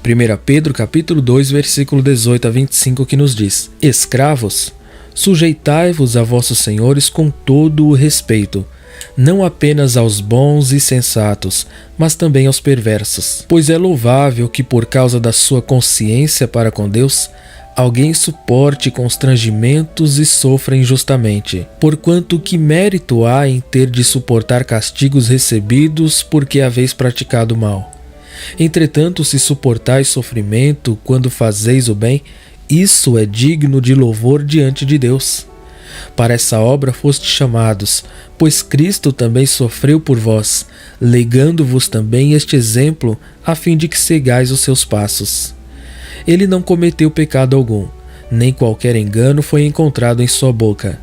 1 Pedro capítulo 2, versículo 18 a 25, que nos diz: Escravos, sujeitai-vos a vossos senhores com todo o respeito, não apenas aos bons e sensatos, mas também aos perversos. Pois é louvável que, por causa da sua consciência para com Deus, alguém suporte constrangimentos e sofra injustamente. Porquanto que mérito há em ter de suportar castigos recebidos porque haveis praticado mal? Entretanto, se suportais sofrimento quando fazeis o bem, isso é digno de louvor diante de Deus. Para essa obra fostes chamados, pois Cristo também sofreu por vós, legando-vos também este exemplo, a fim de que sigais os seus passos. Ele não cometeu pecado algum, nem qualquer engano foi encontrado em sua boca.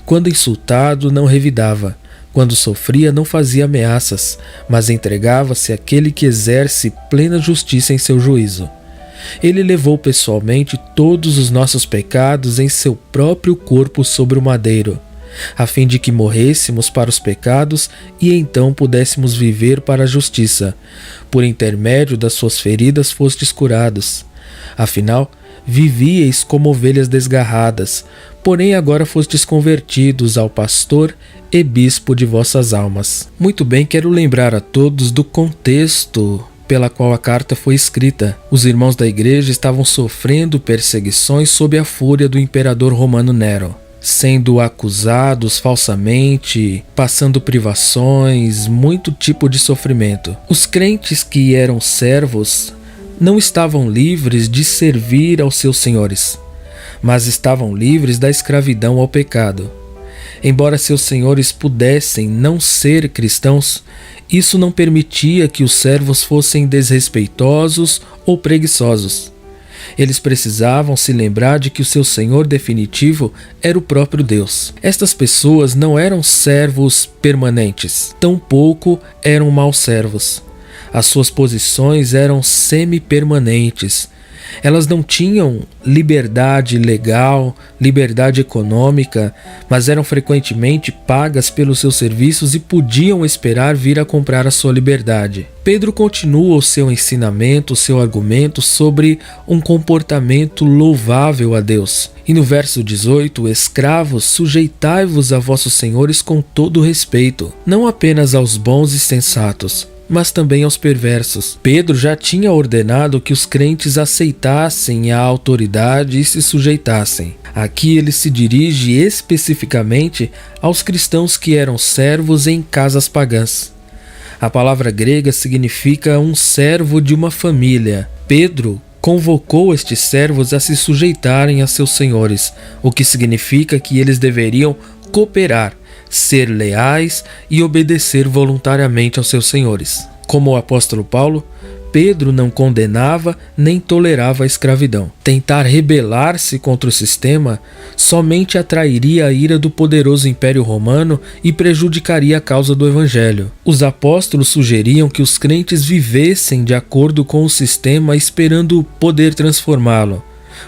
Quando insultado, não revidava. Quando sofria, não fazia ameaças, mas entregava-se àquele que exerce plena justiça em seu juízo. Ele levou pessoalmente todos os nossos pecados em seu próprio corpo sobre o madeiro, a fim de que morrêssemos para os pecados e então pudéssemos viver para a justiça. Por intermédio das suas feridas fostes curados. Afinal, vivíeis como ovelhas desgarradas, porém agora fostes convertidos ao pastor e bispo de vossas almas. Muito bem, quero lembrar a todos do contexto pela qual a carta foi escrita. Os irmãos da igreja estavam sofrendo perseguições sob a fúria do imperador romano Nero, sendo acusados falsamente, passando privações, muito tipo de sofrimento. Os crentes que eram servos não estavam livres de servir aos seus senhores, mas estavam livres da escravidão ao pecado. Embora seus senhores pudessem não ser cristãos, isso não permitia que os servos fossem desrespeitosos ou preguiçosos. Eles precisavam se lembrar de que o seu senhor definitivo era o próprio Deus. Estas pessoas não eram servos permanentes, tampouco eram maus servos. As suas posições eram semi-permanentes. Elas não tinham liberdade legal, liberdade econômica, mas eram frequentemente pagas pelos seus serviços e podiam esperar vir a comprar a sua liberdade. Pedro continua o seu ensinamento, o seu argumento sobre um comportamento louvável a Deus. E no verso 18, escravos, sujeitai-vos a vossos senhores com todo respeito, não apenas aos bons e sensatos, mas também aos perversos. Pedro já tinha ordenado que os crentes aceitassem a autoridade e se sujeitassem. Aqui ele se dirige especificamente aos cristãos que eram servos em casas pagãs. A palavra grega significa um servo de uma família. Pedro convocou estes servos a se sujeitarem a seus senhores, o que significa que eles deveriam cooperar, ser leais e obedecer voluntariamente aos seus senhores. Como o apóstolo Paulo, Pedro não condenava nem tolerava a escravidão. Tentar rebelar-se contra o sistema somente atrairia a ira do poderoso Império Romano e prejudicaria a causa do Evangelho. Os apóstolos sugeriam que os crentes vivessem de acordo com o sistema, esperando poder transformá-lo,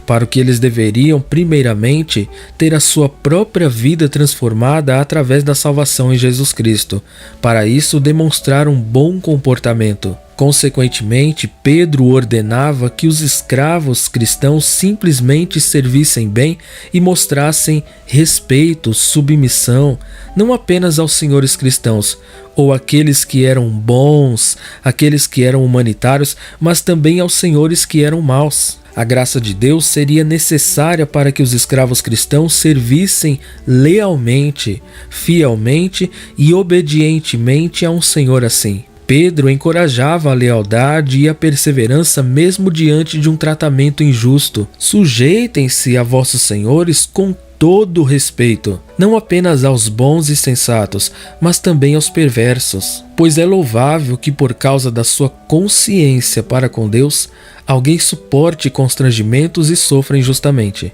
para o que eles deveriam, primeiramente, ter a sua própria vida transformada através da salvação em Jesus Cristo. Para isso, demonstrar um bom comportamento. Consequentemente, Pedro ordenava que os escravos cristãos simplesmente servissem bem e mostrassem respeito, submissão, não apenas aos senhores cristãos, ou aqueles que eram bons, aqueles que eram humanitários, mas também aos senhores que eram maus. A graça de Deus seria necessária para que os escravos cristãos servissem lealmente, fielmente e obedientemente a um senhor assim. Pedro encorajava a lealdade e a perseverança mesmo diante de um tratamento injusto. Sujeitem-se a vossos senhores com todo respeito, não apenas aos bons e sensatos, mas também aos perversos. Pois é louvável que, por causa da sua consciência para com Deus, alguém suporte constrangimentos e sofra injustamente.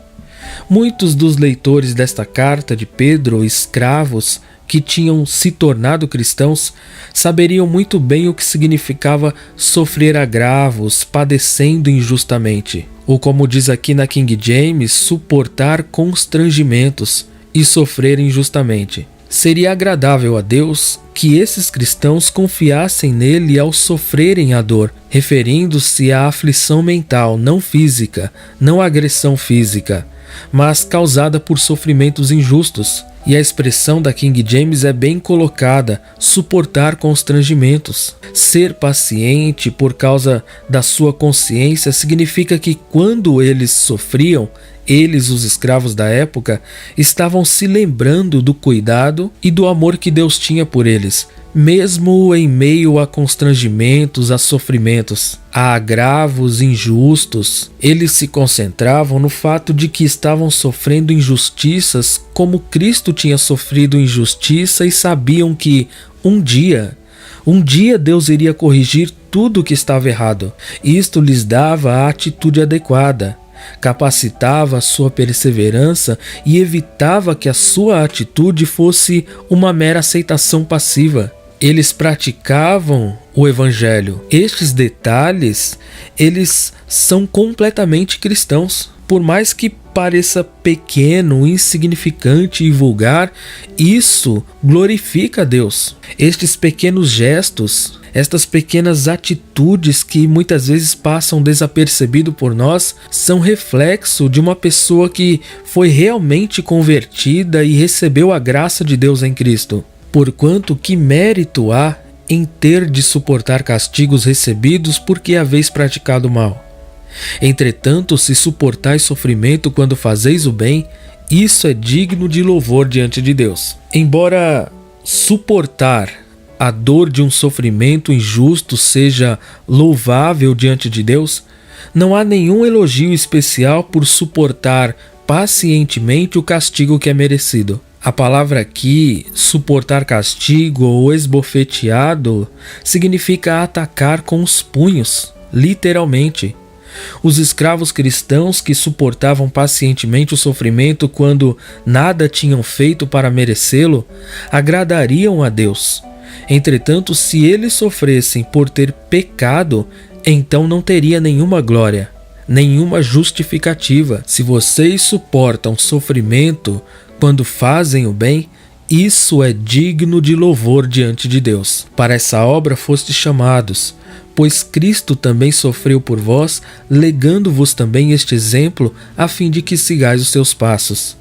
Muitos dos leitores desta carta de Pedro, escravos, que tinham se tornado cristãos, saberiam muito bem o que significava sofrer agravos, padecendo injustamente. Ou como diz aqui na King James, suportar constrangimentos e sofrer injustamente. Seria agradável a Deus que esses cristãos confiassem nele ao sofrerem a dor, referindo-se à aflição mental, não física, não agressão física, mas causada por sofrimentos injustos. E a expressão da King James é bem colocada: suportar constrangimentos. Ser paciente por causa da sua consciência significa que quando eles sofriam, eles, os escravos da época, estavam se lembrando do cuidado e do amor que Deus tinha por eles, mesmo em meio a constrangimentos, a sofrimentos, a agravos injustos. Eles se concentravam no fato de que estavam sofrendo injustiças como Cristo tinha sofrido injustiça, e sabiam que um dia Deus iria corrigir tudo o que estava errado. Isto lhes dava a atitude adequada, capacitava a sua perseverança e evitava que a sua atitude fosse uma mera aceitação passiva. Eles praticavam o Evangelho. Estes detalhes, eles são completamente cristãos. Por mais que pareça pequeno, insignificante e vulgar, isso glorifica a Deus. Estes pequenos gestos, estas pequenas atitudes que muitas vezes passam desapercebido por nós, são reflexo de uma pessoa que foi realmente convertida e recebeu a graça de Deus em Cristo. Porquanto que mérito há em ter de suportar castigos recebidos porque haveis praticado mal? Entretanto, se suportais sofrimento quando fazeis o bem, isso é digno de louvor diante de Deus. Embora suportar a dor de um sofrimento injusto seja louvável diante de Deus, não há nenhum elogio especial por suportar pacientemente o castigo que é merecido. A palavra aqui, suportar castigo ou esbofeteado, significa atacar com os punhos, literalmente. Os escravos cristãos que suportavam pacientemente o sofrimento quando nada tinham feito para merecê-lo, agradariam a Deus. Entretanto, se eles sofressem por ter pecado, então não teria nenhuma glória, nenhuma justificativa. Se vocês suportam sofrimento quando fazem o bem, isso é digno de louvor diante de Deus. Para essa obra fostes chamados, pois Cristo também sofreu por vós, legando-vos também este exemplo, a fim de que sigais os seus passos.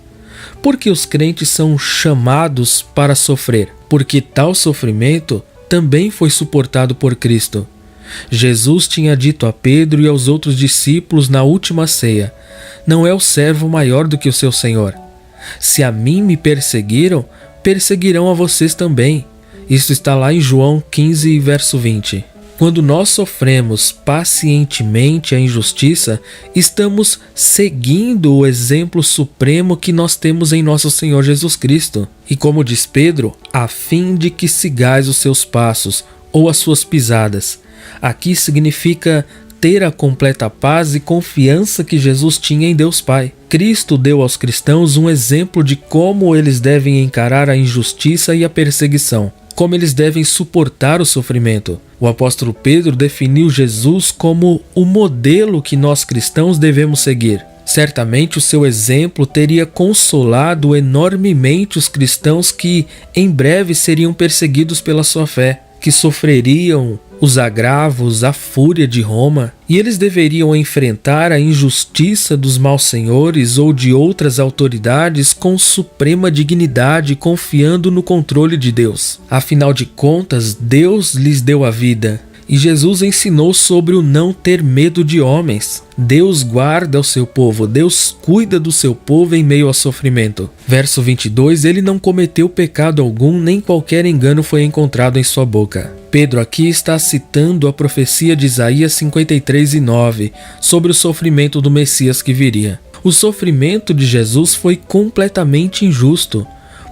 Porque os crentes são chamados para sofrer, porque tal sofrimento também foi suportado por Cristo. Jesus tinha dito a Pedro e aos outros discípulos na última ceia: não é o servo maior do que o seu Senhor. Se a mim me perseguiram, perseguirão a vocês também. Isso está lá em João 15, verso 20. Quando nós sofremos pacientemente a injustiça, estamos seguindo o exemplo supremo que nós temos em nosso Senhor Jesus Cristo. E como diz Pedro, a fim de que sigais os seus passos ou as suas pisadas. Aqui significa ter a completa paz e confiança que Jesus tinha em Deus Pai. Cristo deu aos cristãos um exemplo de como eles devem encarar a injustiça e a perseguição, como eles devem suportar o sofrimento. O apóstolo Pedro definiu Jesus como o modelo que nós cristãos devemos seguir. Certamente o seu exemplo teria consolado enormemente os cristãos que em breve seriam perseguidos pela sua fé, que sofreriam os agravos, a fúria de Roma, e eles deveriam enfrentar a injustiça dos maus senhores ou de outras autoridades com suprema dignidade, confiando no controle de Deus. Afinal de contas, Deus lhes deu a vida. E Jesus ensinou sobre o não ter medo de homens. Deus guarda o seu povo, Deus cuida do seu povo em meio ao sofrimento. Verso 22, ele não cometeu pecado algum, nem qualquer engano foi encontrado em sua boca. Pedro aqui está citando a profecia de Isaías 53:9 sobre o sofrimento do Messias que viria. O sofrimento de Jesus foi completamente injusto,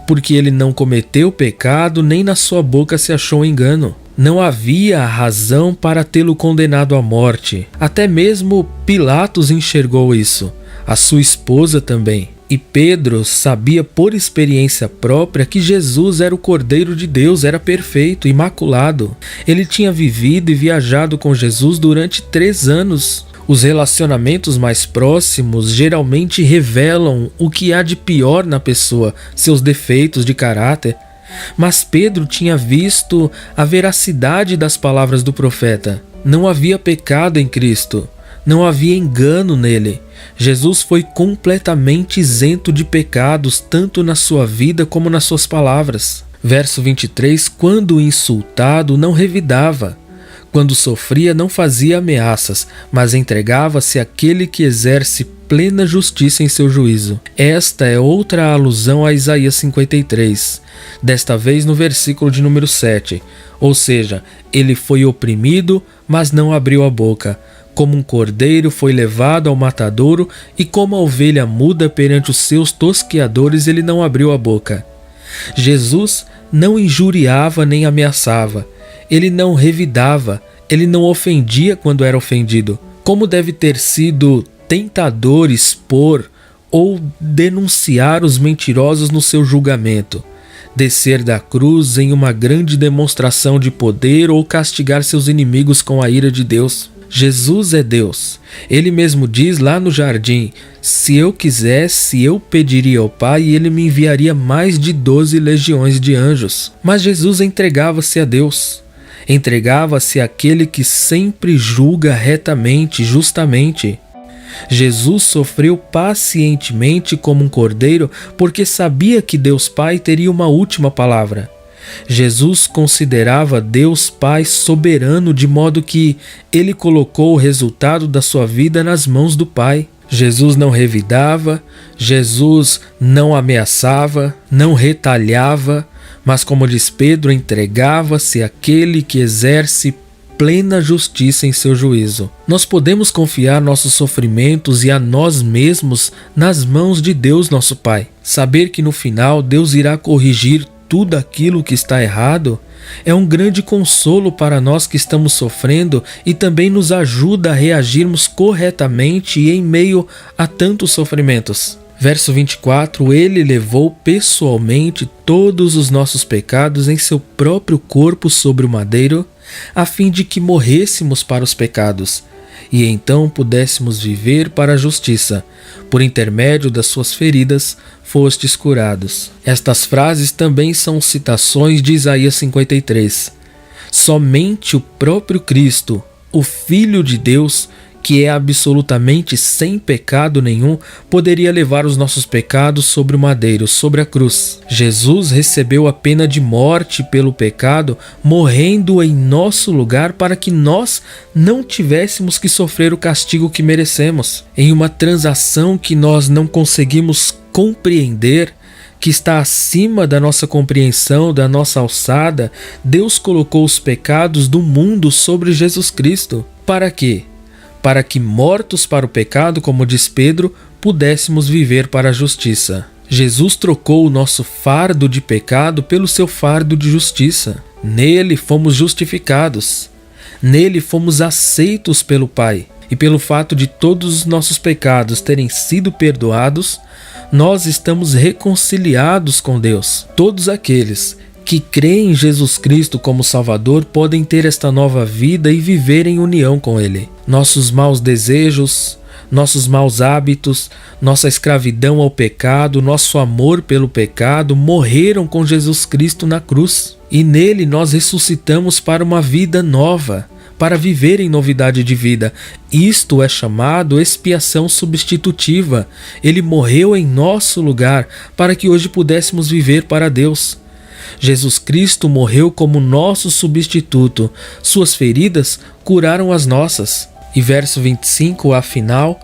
porque ele não cometeu pecado, nem na sua boca se achou engano. Não havia razão para tê-lo condenado à morte. Até mesmo Pilatos enxergou isso, a sua esposa também. E Pedro sabia por experiência própria que Jesus era o Cordeiro de Deus, era perfeito, imaculado. Ele tinha vivido e viajado com Jesus durante 3 anos. Os relacionamentos mais próximos geralmente revelam o que há de pior na pessoa, seus defeitos de caráter. Mas Pedro tinha visto a veracidade das palavras do profeta. Não havia pecado em Cristo, não havia engano nele. Jesus foi completamente isento de pecados, tanto na sua vida como nas suas palavras. Verso 23, quando insultado, não revidava. Quando sofria, não fazia ameaças, mas entregava-se àquele que exerce plena justiça em seu juízo. Esta é outra alusão a Isaías 53, desta vez no versículo de número 7. Ou seja, ele foi oprimido, mas não abriu a boca. Como um cordeiro foi levado ao matadouro, e como a ovelha muda perante os seus tosqueadores, ele não abriu a boca. Jesus não injuriava nem ameaçava. Ele não revidava, ele não ofendia quando era ofendido. Como deve ter sido tentador expor ou denunciar os mentirosos no seu julgamento, descer da cruz em uma grande demonstração de poder ou castigar seus inimigos com a ira de Deus. Jesus é Deus. Ele mesmo diz lá no jardim: se eu quisesse, eu pediria ao Pai e ele me enviaria mais de 12 legiões de anjos. Mas Jesus entregava-se a Deus. Entregava-se àquele que sempre julga retamente, justamente. Jesus sofreu pacientemente como um cordeiro porque sabia que Deus Pai teria uma última palavra. Jesus considerava Deus Pai soberano, de modo que ele colocou o resultado da sua vida nas mãos do Pai. Jesus não revidava, Jesus não ameaçava, não retalhava, mas, como diz Pedro, entregava-se àquele que exerce plena justiça em seu juízo. Nós podemos confiar nossos sofrimentos e a nós mesmos nas mãos de Deus, nosso Pai. Saber que no final Deus irá corrigir tudo aquilo que está errado é um grande consolo para nós que estamos sofrendo e também nos ajuda a reagirmos corretamente e em meio a tantos sofrimentos. Verso 24, ele levou pessoalmente todos os nossos pecados em seu próprio corpo sobre o madeiro, a fim de que morrêssemos para os pecados, e então pudéssemos viver para a justiça. Por intermédio das suas feridas, fostes curados. Estas frases também são citações de Isaías 53. Somente o próprio Cristo, o Filho de Deus, que é absolutamente sem pecado nenhum, poderia levar os nossos pecados sobre o madeiro, sobre a cruz. Jesus recebeu a pena de morte pelo pecado, morrendo em nosso lugar para que nós não tivéssemos que sofrer o castigo que merecemos. Em uma transação que nós não conseguimos compreender, que está acima da nossa compreensão, da nossa alçada, Deus colocou os pecados do mundo sobre Jesus Cristo. Para quê? Para que, mortos para o pecado, como diz Pedro, pudéssemos viver para a justiça. Jesus trocou o nosso fardo de pecado pelo seu fardo de justiça. Nele fomos justificados. Nele fomos aceitos pelo Pai. E pelo fato de todos os nossos pecados terem sido perdoados, nós estamos reconciliados com Deus. Todos aqueles que creem em Jesus Cristo como Salvador podem ter esta nova vida e viver em união com Ele. Nossos maus desejos, nossos maus hábitos, nossa escravidão ao pecado, nosso amor pelo pecado morreram com Jesus Cristo na cruz. E nele nós ressuscitamos para uma vida nova, para viver em novidade de vida. Isto é chamado expiação substitutiva. Ele morreu em nosso lugar para que hoje pudéssemos viver para Deus. Jesus Cristo morreu como nosso substituto. Suas feridas curaram as nossas. E verso 25, afinal,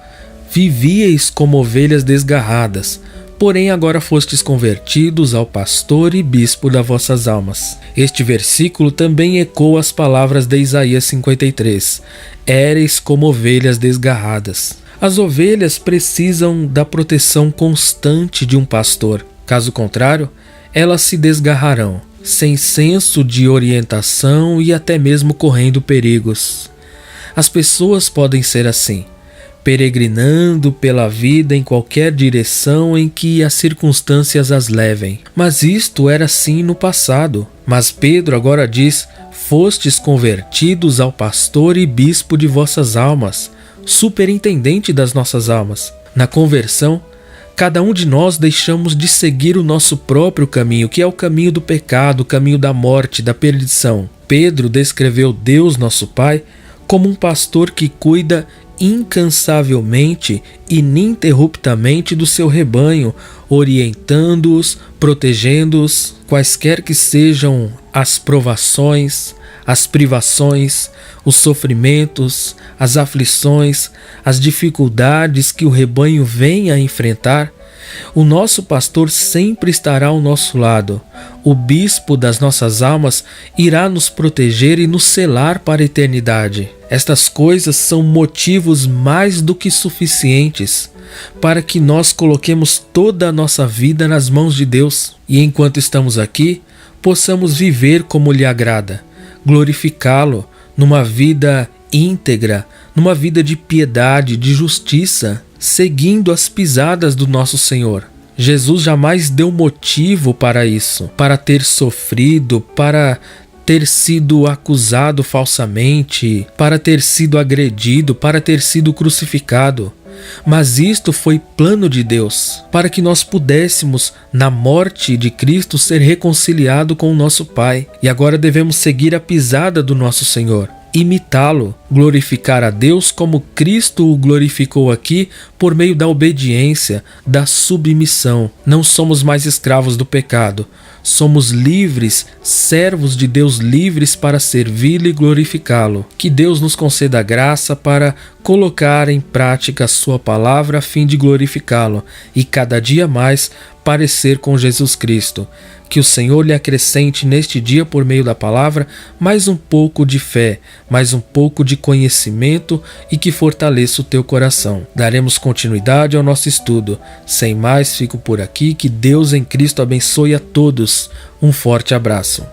vivíeis como ovelhas desgarradas, porém agora fostes convertidos ao pastor e bispo das vossas almas. Este versículo também ecoa as palavras de Isaías 53. Éreis como ovelhas desgarradas. As ovelhas precisam da proteção constante de um pastor. Caso contrário, elas se desgarrarão, sem senso de orientação e até mesmo correndo perigos. As pessoas podem ser assim, peregrinando pela vida em qualquer direção em que as circunstâncias as levem. Mas isto era assim no passado. Mas Pedro agora diz: fostes convertidos ao pastor e bispo de vossas almas. superintendente das nossas almas. Na conversão, cada um de nós deixamos de seguir o nosso próprio caminho, que é o caminho do pecado, o caminho da morte, da perdição. Pedro descreveu Deus, nosso Pai, como um pastor que cuida incansavelmente, ininterruptamente do seu rebanho, orientando-os, protegendo-os, quaisquer que sejam as provações, as privações, os sofrimentos, as aflições, as dificuldades que o rebanho vem a enfrentar. O nosso pastor sempre estará ao nosso lado. O bispo das nossas almas irá nos proteger e nos selar para a eternidade. Estas coisas são motivos mais do que suficientes para que nós coloquemos toda a nossa vida nas mãos de Deus e, enquanto estamos aqui, possamos viver como lhe agrada, glorificá-lo numa vida íntegra, numa vida de piedade, de justiça, seguindo as pisadas do nosso Senhor. Jesus jamais deu motivo para isso, para ter sofrido, para ter sido acusado falsamente, para ter sido agredido, para ter sido crucificado. Mas isto foi plano de Deus, para que nós pudéssemos, na morte de Cristo, ser reconciliado com o nosso Pai. E agora devemos seguir a pisada do nosso Senhor, imitá-lo, glorificar a Deus como Cristo o glorificou aqui por meio da obediência, da submissão. Não somos mais escravos do pecado, somos livres, servos de Deus livres para servi-lo e glorificá-lo. Que Deus nos conceda a graça para colocar em prática a sua palavra a fim de glorificá-lo e cada dia mais parecer com Jesus Cristo. Que o Senhor lhe acrescente neste dia, por meio da palavra, mais um pouco de fé, mais um pouco de conhecimento e que fortaleça o teu coração. Daremos continuidade ao nosso estudo. Sem mais, fico por aqui. Que Deus em Cristo abençoe a todos. Um forte abraço.